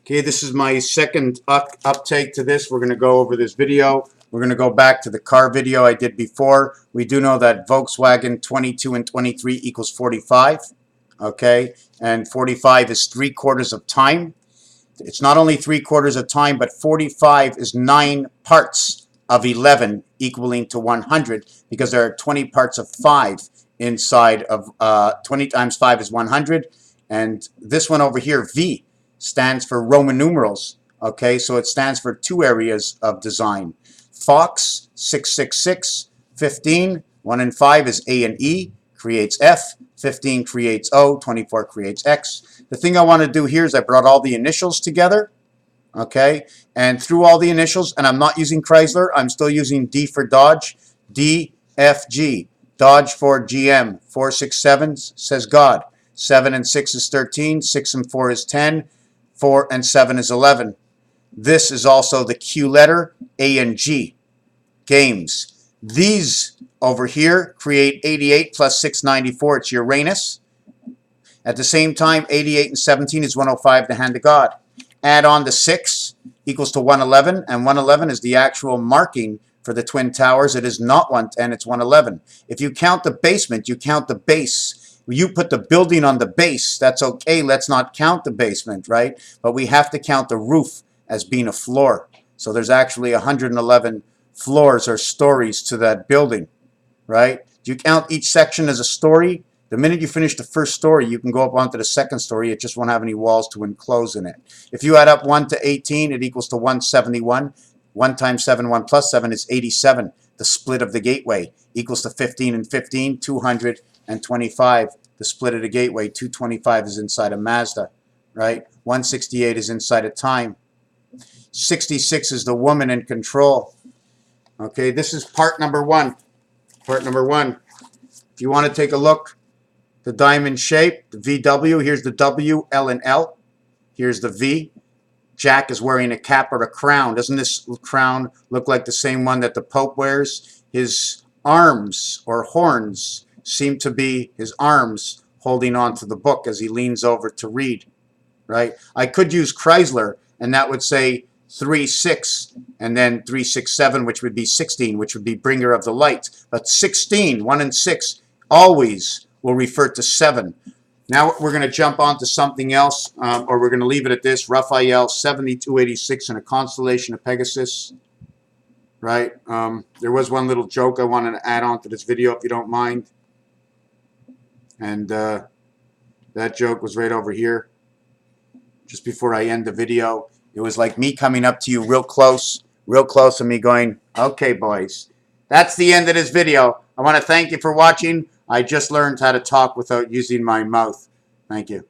Okay, this is my second uptake to this. We're going to go over this video. We're going to go back to the car video I did before. We do know that Volkswagen 22 and 23 equals 45. Okay, and 45 is 3/4 of time. It's not only 3/4 of time, but 45 is 9 parts of 11 equaling to 100, because there are 20 parts of 5 inside of 20 times 5 is 100. And this one over here, V, stands for Roman numerals. Okay, so it stands for 2 areas of design. Fox, 666, 15, 1 and 5 is A and E, creates F, 15 creates O, 24 creates X. The thing I want to do here is I brought all the initials together, okay, and through all the initials, and I'm not using Chrysler, I'm still using D for Dodge, DFG, Dodge for GM, 467 says God, 7 and 6 is 13, 6 and 4 is 10, 4 and 7 is 11. This is also the Q letter, A and G, games. These over here create 88 plus 694, it's Uranus. At the same time, 88 and 17 is 105, the hand of God. Add on the 6 equals to 111, and 111 is the actual marking for the Twin Towers. It is not 110, it's 111. If you count the basement, you count the base. You put the building on the base, that's okay, let's not count the basement, right? But we have to count the roof as being a floor. So there's actually 111 floors or stories to that building, right? Do you count each section as a story? The minute you finish the first story, you can go up onto the second story. It just won't have any walls to enclose in it. If you add up 1 to 18, it equals to 171. 1 times 7, 1 plus 7 is 87. The split of the gateway equals to 15 and 15, 225. The split of the gateway, 225 is inside a Mazda, right? 168 is inside of time. 66 is the woman in control. Okay, this is part number 1. Part number 1. If you want to take a look, the diamond shape, the VW, here's the W, L, and L. Here's the V. Jack is wearing a cap or a crown. Doesn't this crown look like the same one that the Pope wears? His arms or horns seem to be his arms holding on to the book as he leans over to read, right? I could use Chrysler, and that would say 36, and then 367, which would be 16, which would be bringer of the light. But 16, 1 and 6, always will refer to 7. Now we're going to jump on to something else, or we're going to leave it at this. Raphael, 7286 in a constellation of Pegasus, right? There was one little joke I wanted to add on to this video, if you don't mind. And that joke was right over here, just before I end the video. It was like me coming up to you real close, and me going, okay, boys, that's the end of this video. I want to thank you for watching. I just learned how to talk without using my mouth. Thank you.